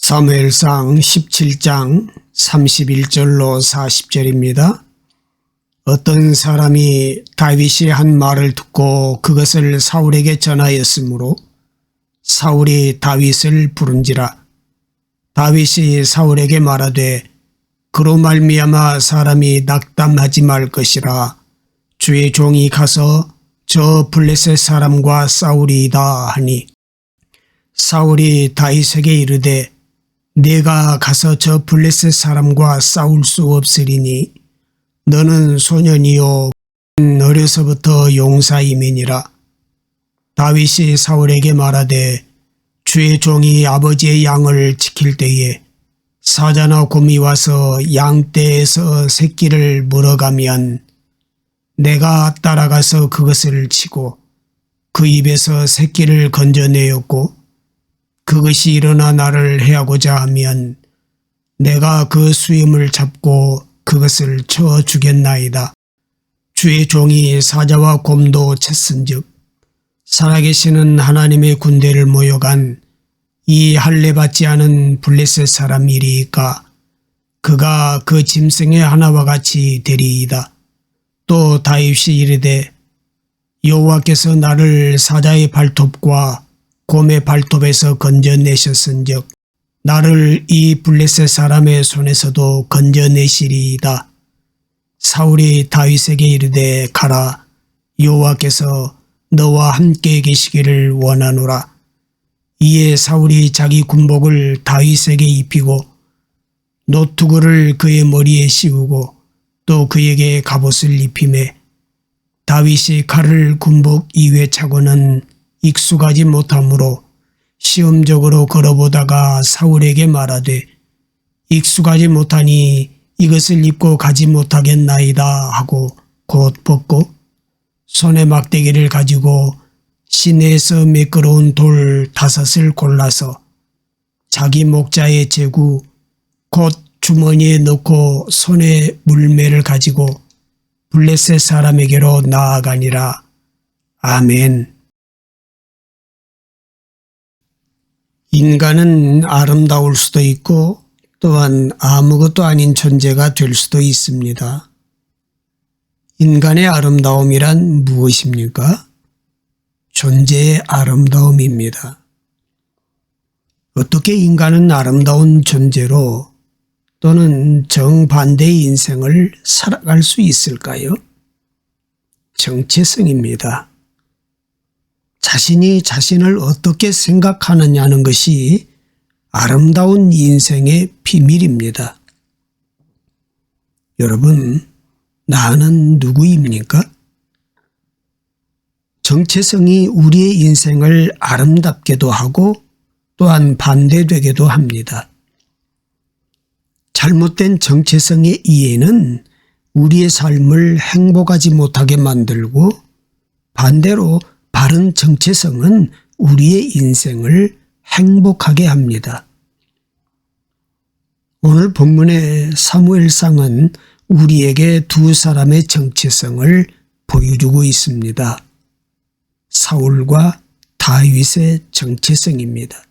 사무엘상 17장 31절로 40절입니다. 어떤 사람이 다윗이 한 말을 듣고 그것을 사울에게 전하였으므로 사울이 다윗을 부른지라. 다윗이 사울에게 말하되 그로 말미암아 사람이 낙담하지 말 것이라. 주의 종이 가서 저 블레셋 사람과 싸우리이다 하니, 사울이 다윗에게 이르되 내가 가서 저 블레셋 사람과 싸울 수 없으리니 너는 소년이요 어려서부터 용사임이니라. 다윗이 사울에게 말하되 주의 종이 아버지의 양을 지킬 때에 사자나 곰이 와서 양떼에서 새끼를 물어가면 내가 따라가서 그것을 치고 그 입에서 새끼를 건져내었고 그것이 일어나 나를 해하고자 하면 내가 그 수염을 잡고 그것을 쳐 주겠나이다. 주의 종이 사자와 곰도 쳤은즉 살아계시는 하나님의 군대를 모여간 이 할례받지 않은 블레셋 사람이리이까 그가 그 짐승의 하나와 같이 되리이다. 또 다윗이 이르되 여호와께서 나를 사자의 발톱과 곰의 발톱에서 건져내셨은즉 나를 이 블레셋 사람의 손에서도 건져내시리이다. 사울이 다윗에게 이르되 가라. 여호와께서 너와 함께 계시기를 원하노라. 이에 사울이 자기 군복을 다윗에게 입히고 노투구를 그의 머리에 씌우고 또 그에게 갑옷을 입히매 다윗이 칼을 군복 이외 차고는 익숙하지 못하므로 시험적으로 걸어보다가 사울에게 말하되 익숙하지 못하니 이것을 입고 가지 못하겠나이다 하고 곧 벗고 손에 막대기를 가지고 시내에서 매끄러운 돌 5을 골라서 자기 목자에 재고 곧 주머니에 넣고 손에 물매를 가지고 블레셋 사람에게로 나아가니라. 아멘. 인간은 아름다울 수도 있고 또한 아무것도 아닌 존재가 될 수도 있습니다. 인간의 아름다움이란 무엇입니까? 존재의 아름다움입니다. 어떻게 인간은 아름다운 존재로 또는 정반대의 인생을 살아갈 수 있을까요? 정체성입니다. 자신이 자신을 어떻게 생각하느냐는 것이 아름다운 인생의 비밀입니다. 여러분, 나는 누구입니까? 정체성이 우리의 인생을 아름답게도 하고 또한 반대되게도 합니다. 잘못된 정체성의 이해는 우리의 삶을 행복하지 못하게 만들고 반대로 바른 정체성은 우리의 인생을 행복하게 합니다. 오늘 본문의 사무엘상은 우리에게 두 사람의 정체성을 보여주고 있습니다. 사울과 다윗의 정체성입니다.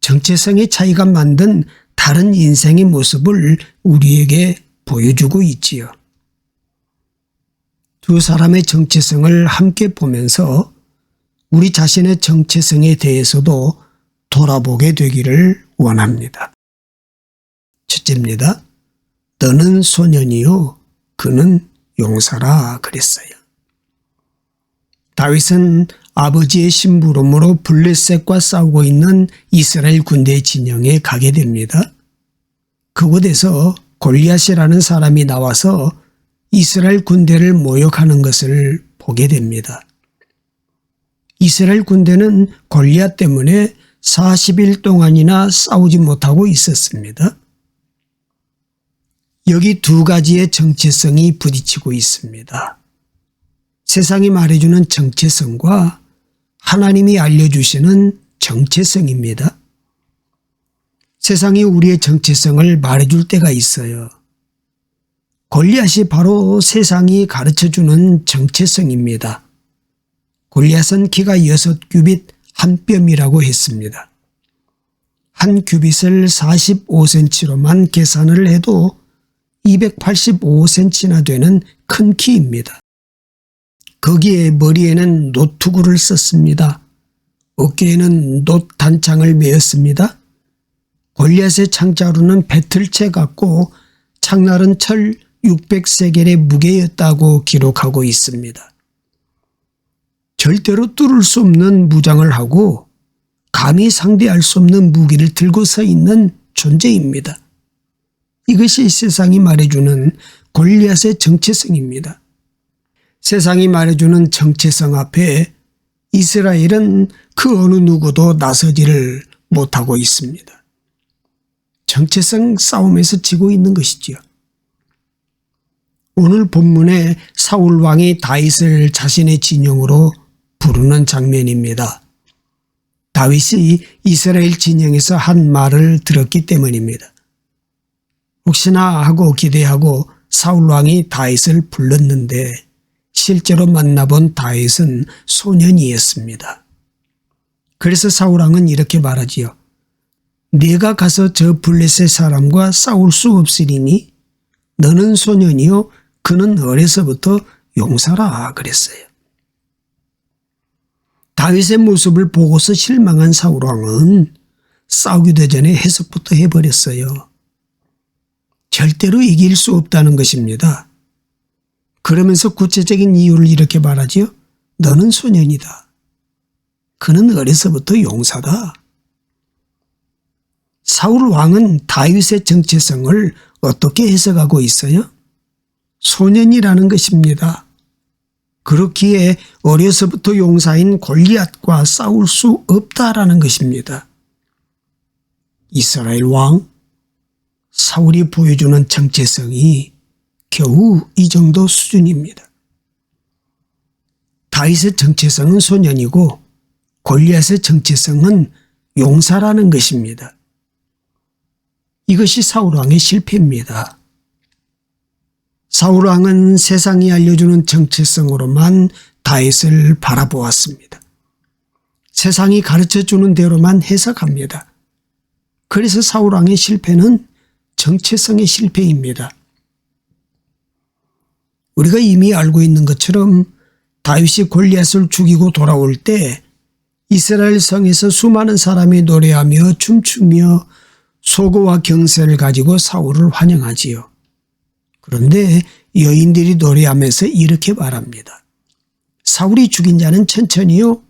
정체성의 차이가 만든 다른 인생의 모습을 우리에게 보여주고 있지요. 두 사람의 정체성을 함께 보면서 우리 자신의 정체성에 대해서도 돌아보게 되기를 원합니다. 첫째입니다. 너는 소년이요 그는 용사라 그랬어요. 다윗은 아버지의 심부름으로 블레셋과 싸우고 있는 이스라엘 군대 진영에 가게 됩니다. 그곳에서 골리앗이라는 사람이 나와서 이스라엘 군대를 모욕하는 것을 보게 됩니다. 이스라엘 군대는 골리앗 때문에 40일 동안이나 싸우지 못하고 있었습니다. 여기 두 가지의 정체성이 부딪히고 있습니다. 세상이 말해주는 정체성과 하나님이 알려주시는 정체성입니다. 세상이 우리의 정체성을 말해줄 때가 있어요. 골리앗이 바로 세상이 가르쳐주는 정체성입니다. 골리앗은 키가 6규빗 한 뼘이라고 했습니다. 한 규빗을 45cm로만 계산을 해도 285cm나 되는 큰 키입니다. 거기에 머리에는 노투구를 썼습니다. 어깨에는 놋 단창을 메었습니다. 골리앗의 창자루는 배틀채 같고 창날은 철 600세겔의 무게였다고 기록하고 있습니다. 절대로 뚫을 수 없는 무장을 하고 감히 상대할 수 없는 무기를 들고 서 있는 존재입니다. 이것이 세상이 말해주는 골리앗의 정체성입니다. 세상이 말해주는 정체성 앞에 이스라엘은 그 어느 누구도 나서지를 못하고 있습니다. 정체성 싸움에서 지고 있는 것이지요. 오늘 본문에 사울 왕이 다윗을 자신의 진영으로 부르는 장면입니다. 다윗이 이스라엘 진영에서 한 말을 들었기 때문입니다. 혹시나 하고 기대하고 사울 왕이 다윗을 불렀는데 실제로 만나본 다윗은 소년이었습니다. 그래서 사울 왕은 이렇게 말하지요. 네가 가서 저 블레셋 사람과 싸울 수 없으리니 너는 소년이요 그는 어려서부터 용사라 그랬어요. 다윗의 모습을 보고서 실망한 사울 왕은 싸우기도 전에 해석부터 해버렸어요. 절대로 이길 수 없다는 것입니다. 그러면서 구체적인 이유를 이렇게 말하지요. 너는 소년이다. 그는 어려서부터 용사다. 사울 왕은 다윗의 정체성을 어떻게 해석하고 있어요? 소년이라는 것입니다. 그렇기에 어려서부터 용사인 골리앗과 싸울 수 없다라는 것입니다. 이스라엘 왕 사울이 보여주는 정체성이 겨우 이 정도 수준입니다. 다윗의 정체성은 소년이고 골리앗의 정체성은 용사라는 것입니다. 이것이 사울왕의 실패입니다. 사울왕은 세상이 알려주는 정체성으로만 다윗을 바라보았습니다. 세상이 가르쳐주는 대로만 해석합니다. 그래서 사울왕의 실패는 정체성의 실패입니다. 우리가 이미 알고 있는 것처럼 다윗이 골리앗을 죽이고 돌아올 때 이스라엘 성에서 수많은 사람이 노래하며 춤추며 소고와 경세를 가지고 사울을 환영하지요. 그런데 여인들이 노래하면서 이렇게 말합니다. 사울이 죽인 자는 천천히요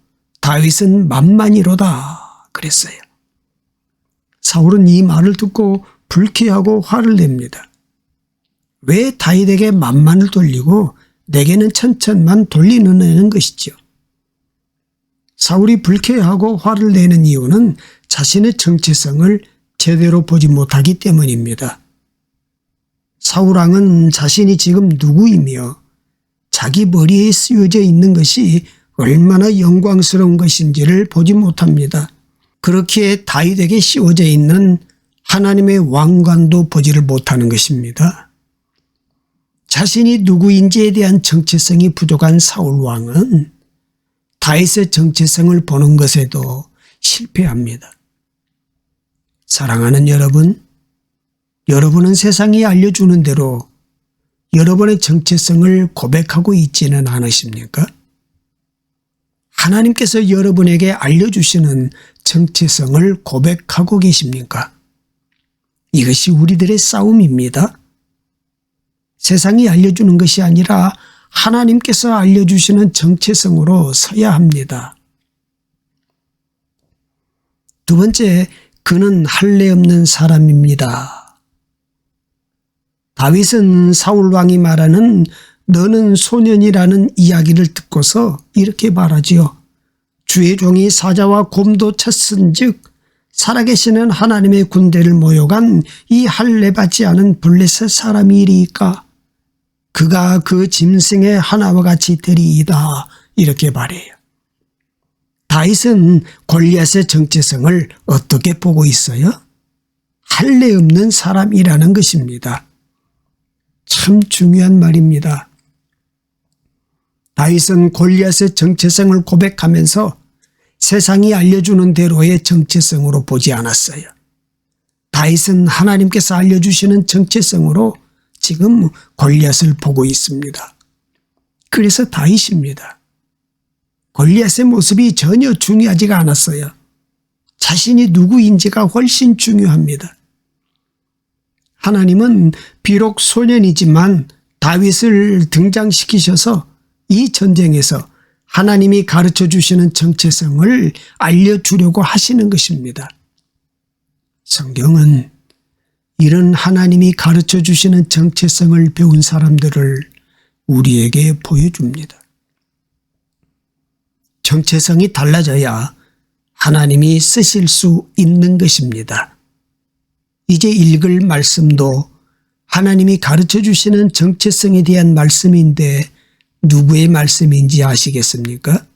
다윗은 만만히로다 그랬어요. 사울은 이 말을 듣고 불쾌하고 화를 냅니다. 왜 다윗에게 만만을 돌리고 내게는 천천만 돌리는 애는 것이죠. 사울이 불쾌하고 화를 내는 이유는 자신의 정체성을 제대로 보지 못하기 때문입니다. 사울왕은 자신이 지금 누구이며 자기 머리에 쓰여져 있는 것이 얼마나 영광스러운 것인지를 보지 못합니다. 그렇기에 다윗에게 씌워져 있는 하나님의 왕관도 보지를 못하는 것입니다. 자신이 누구인지에 대한 정체성이 부족한 사울왕은 다윗의 정체성을 보는 것에도 실패합니다. 사랑하는 여러분, 여러분은 세상이 알려주는 대로 여러분의 정체성을 고백하고 있지는 않으십니까? 하나님께서 여러분에게 알려주시는 정체성을 고백하고 계십니까? 이것이 우리들의 싸움입니다. 세상이 알려주는 것이 아니라 하나님께서 알려주시는 정체성으로 서야 합니다. 두 번째, 그는 할례 없는 사람입니다. 다윗은 사울왕이 말하는 너는 소년이라는 이야기를 듣고서 이렇게 말하지요. 주의 종이 사자와 곰도 쳤은즉 살아계시는 하나님의 군대를 모여간 이 할례 받지 않은 블레셋 사람이리까 그가 그 짐승의 하나와 같이 되리이다 이렇게 말해요. 다윗은 골리앗의 정체성을 어떻게 보고 있어요? 할례 없는 사람이라는 것입니다. 참 중요한 말입니다. 다윗은 골리앗의 정체성을 고백하면서 세상이 알려주는 대로의 정체성으로 보지 않았어요. 다윗은 하나님께서 알려주시는 정체성으로 지금 골리앗을 보고 있습니다. 그래서 다윗입니다. 골리앗의 모습이 전혀 중요하지가 않았어요. 자신이 누구인지가 훨씬 중요합니다. 하나님은 비록 소년이지만 다윗을 등장시키셔서 이 전쟁에서 하나님이 가르쳐 주시는 정체성을 알려주려고 하시는 것입니다. 성경은 이런 하나님이 가르쳐 주시는 정체성을 배운 사람들을 우리에게 보여줍니다. 정체성이 달라져야 하나님이 쓰실 수 있는 것입니다. 이제 읽을 말씀도 하나님이 가르쳐 주시는 정체성에 대한 말씀인데 누구의 말씀인지 아시겠습니까?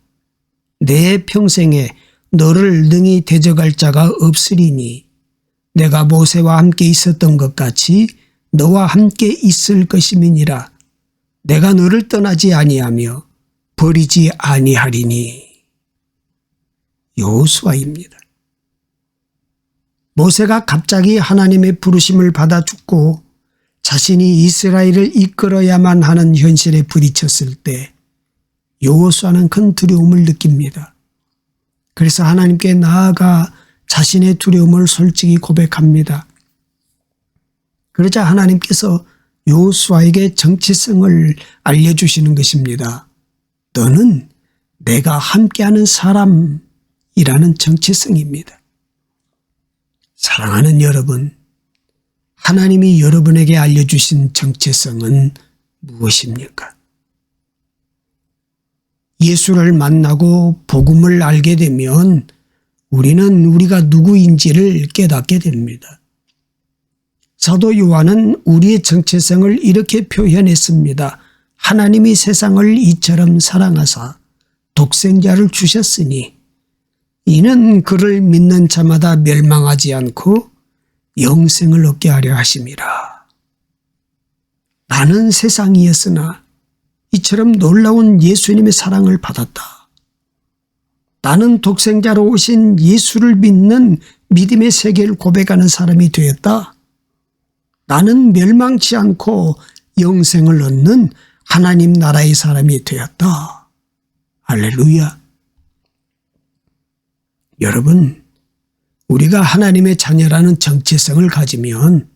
내 평생에 너를 능히 대적할 자가 없으리니 내가 모세와 함께 있었던 것 같이 너와 함께 있을 것임이니라. 내가 너를 떠나지 아니하며 버리지 아니하리니. 여호수아입니다. 모세가 갑자기 하나님의 부르심을 받아 죽고 자신이 이스라엘을 이끌어야만 하는 현실에 부딪혔을 때 여호수아는 큰 두려움을 느낍니다. 그래서 하나님께 나아가 자신의 두려움을 솔직히 고백합니다. 그러자 하나님께서 여호수아에게 정체성을 알려주시는 것입니다. 너는 내가 함께하는 사람이라는 정체성입니다. 사랑하는 여러분, 하나님이 여러분에게 알려주신 정체성은 무엇입니까? 예수를 만나고 복음을 알게 되면 우리는 우리가 누구인지를 깨닫게 됩니다. 사도 요한은 우리의 정체성을 이렇게 표현했습니다. 하나님이 세상을 이처럼 사랑하사 독생자를 주셨으니 이는 그를 믿는 자마다 멸망하지 않고 영생을 얻게 하려 하심이라. 나는 세상이었으나 이처럼 놀라운 예수님의 사랑을 받았다. 나는 독생자로 오신 예수를 믿는 믿음의 세계를 고백하는 사람이 되었다. 나는 멸망치 않고 영생을 얻는 하나님 나라의 사람이 되었다. 할렐루야. 여러분, 우리가 하나님의 자녀라는 정체성을 가지면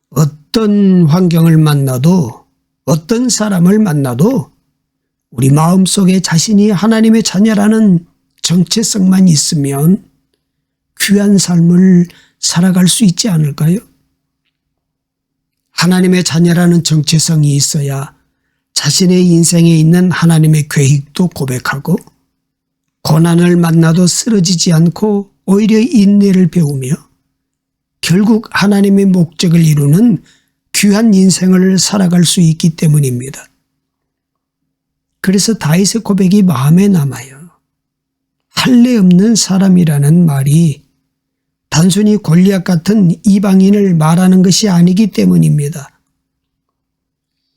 어떤 환경을 만나도 어떤 사람을 만나도 우리 마음속에 자신이 하나님의 자녀라는 정체성만 있으면 귀한 삶을 살아갈 수 있지 않을까요? 하나님의 자녀라는 정체성이 있어야 자신의 인생에 있는 하나님의 계획도 고백하고 고난을 만나도 쓰러지지 않고 오히려 인내를 배우며 결국 하나님의 목적을 이루는 귀한 인생을 살아갈 수 있기 때문입니다. 그래서 다윗의 고백이 마음에 남아요. 할례 없는 사람이라는 말이 단순히 골리앗 같은 이방인을 말하는 것이 아니기 때문입니다.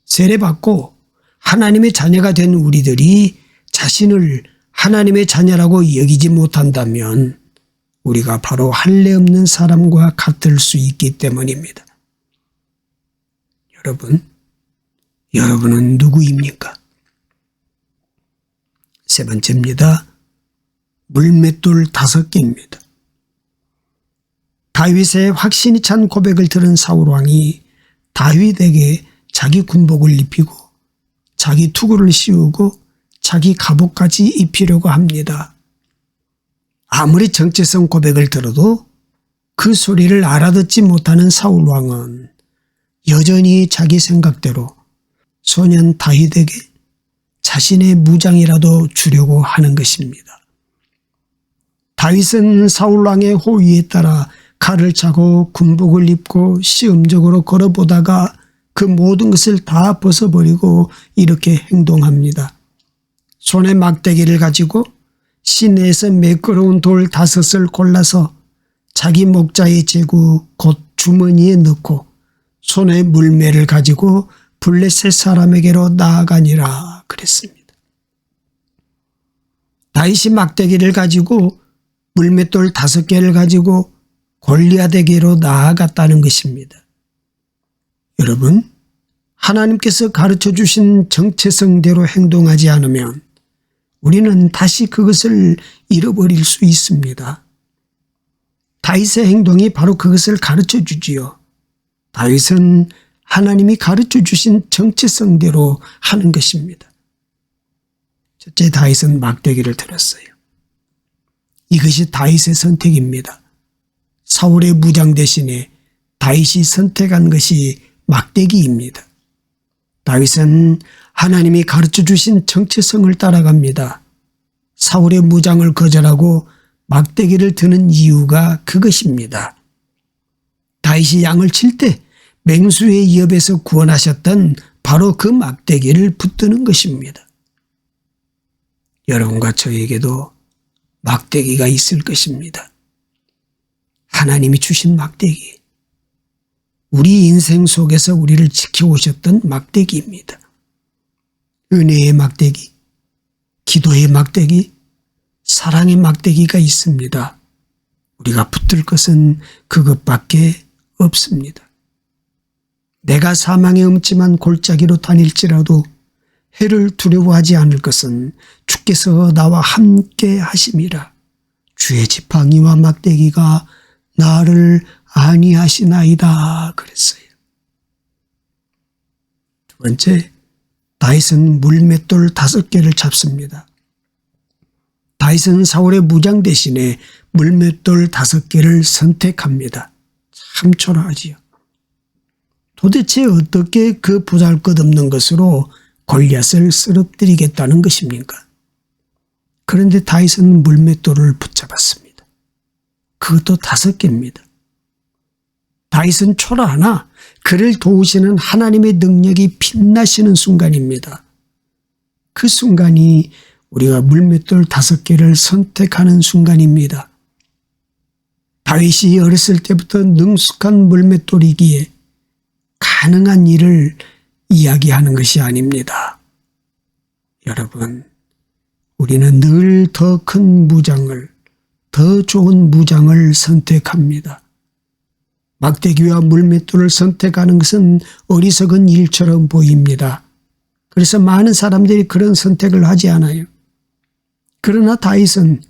세례받고 하나님의 자녀가 된 우리들이 자신을 하나님의 자녀라고 여기지 못한다면 우리가 바로 할례 없는 사람과 같을 수 있기 때문입니다. 여러분은 누구입니까? 세 번째입니다. 물맷돌 5개입니다. 다윗의 확신이 찬 고백을 들은 사울왕이 다윗에게 자기 군복을 입히고 자기 투구를 씌우고 자기 갑옷까지 입히려고 합니다. 아무리 정체성 고백을 들어도 그 소리를 알아듣지 못하는 사울왕은 여전히 자기 생각대로 소년 다윗에게 자신의 무장이라도 주려고 하는 것입니다. 다윗은 사울왕의 호의에 따라 칼을 차고 군복을 입고 시험적으로 걸어보다가 그 모든 것을 다 벗어버리고 이렇게 행동합니다. 손에 막대기를 가지고 시내에서 매끄러운 돌 5을 골라서 자기 목자에 재고 곧 주머니에 넣고 손에 물매를 가지고 블레셋 사람에게로 나아가니라 그랬습니다. 다윗이 막대기를 가지고 물맷돌 5개를 가지고 골리앗에게로 나아갔다는 것입니다. 여러분, 하나님께서 가르쳐 주신 정체성대로 행동하지 않으면 우리는 다시 그것을 잃어버릴 수 있습니다. 다윗의 행동이 바로 그것을 가르쳐 주지요. 다윗은 하나님이 가르쳐 주신 정체성대로 하는 것입니다. 첫째, 다윗은 막대기를 들었어요. 이것이 다윗의 선택입니다. 사울의 무장 대신에 다윗이 선택한 것이 막대기입니다. 다윗은 하나님이 가르쳐 주신 정체성을 따라갑니다. 사울의 무장을 거절하고 막대기를 드는 이유가 그것입니다. 다윗이 양을 칠 때 맹수의 위협에서 구원하셨던 바로 그 막대기를 붙드는 것입니다. 여러분과 저에게도 막대기가 있을 것입니다. 하나님이 주신 막대기. 우리 인생 속에서 우리를 지켜오셨던 막대기입니다. 은혜의 막대기, 기도의 막대기, 사랑의 막대기가 있습니다. 우리가 붙들 것은 그것밖에 없습니다. 내가 사망의 음침한 골짜기로 다닐지라도 해를 두려워하지 않을 것은 주께서 나와 함께 하심이라. 주의 지팡이와 막대기가 나를 안위하시나이다 그랬어요. 두 번째, 다윗은 물맷돌 5개를 잡습니다. 다윗은 사울의 무장 대신에 물맷돌 5개를 선택합니다. 참 초라하지요. 도대체 어떻게 그 보잘것없는 것으로 골리앗을 쓰러뜨리겠다는 것입니까? 그런데 다윗은 물맷돌을 붙잡았습니다. 그것도 5개입니다. 다윗은 초라하나 그를 도우시는 하나님의 능력이 빛나시는 순간입니다. 그 순간이 우리가 물맷돌 5개를 선택하는 순간입니다. 다윗이 어렸을 때부터 능숙한 물맷돌이기에 가능한 일을 이야기하는 것이 아닙니다. 여러분, 우리는 늘 더 큰 무장을, 더 좋은 무장을 선택합니다. 막대기와 물맷돌을 선택하는 것은 어리석은 일처럼 보입니다. 그래서 많은 사람들이 그런 선택을 하지 않아요. 그러나 다윗은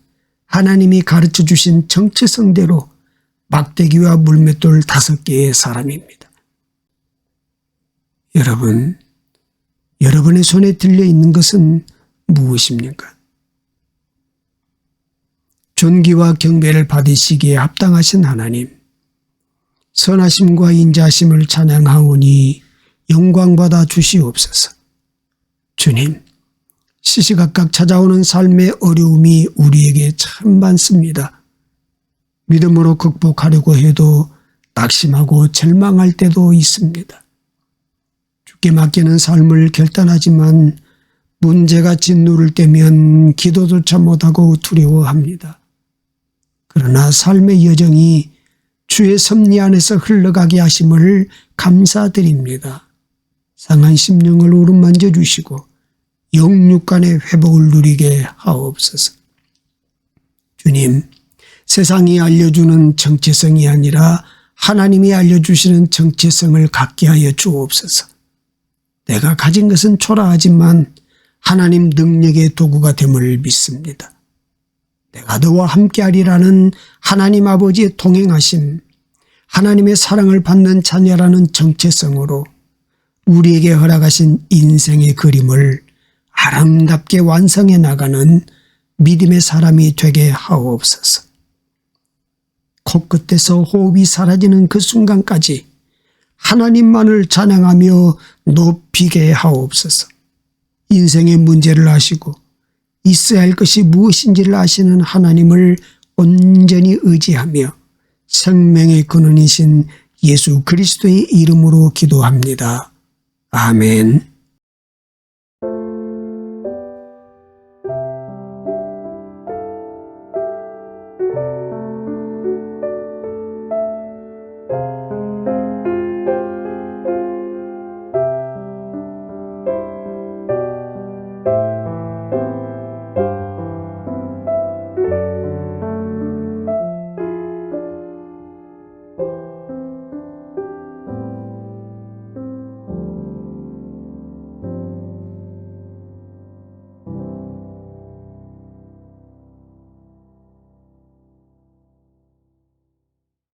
하나님이 가르쳐 주신 정체성대로 막대기와 물맷돌 5개의 사람입니다. 여러분, 여러분의 손에 들려 있는 것은 무엇입니까? 존귀와 경배를 받으시기에 합당하신 하나님, 선하심과 인자하심을 찬양하오니 영광받아 주시옵소서. 주님, 시시각각 찾아오는 삶의 어려움이 우리에게 참 많습니다. 믿음으로 극복하려고 해도 낙심하고 절망할 때도 있습니다. 주께 맡기는 삶을 결단하지만 문제가 짓누를 때면 기도조차 못하고 두려워합니다. 그러나 삶의 여정이 주의 섭리 안에서 흘러가게 하심을 감사드립니다. 상한 심령을 어루만져 주시고 영육간의 회복을 누리게 하옵소서. 주님, 세상이 알려주는 정체성이 아니라 하나님이 알려주시는 정체성을 갖게 하여 주옵소서. 내가 가진 것은 초라하지만 하나님 능력의 도구가 됨을 믿습니다. 내가 너와 함께하리라는 하나님 아버지의 동행하심, 하나님의 사랑을 받는 자녀라는 정체성으로 우리에게 허락하신 인생의 그림을 아름답게 완성해 나가는 믿음의 사람이 되게 하옵소서. 코끝에서 호흡이 사라지는 그 순간까지 하나님만을 찬양하며 높이게 하옵소서. 인생의 문제를 아시고 있어야 할 것이 무엇인지를 아시는 하나님을 온전히 의지하며 생명의 근원이신 예수 그리스도의 이름으로 기도합니다. 아멘.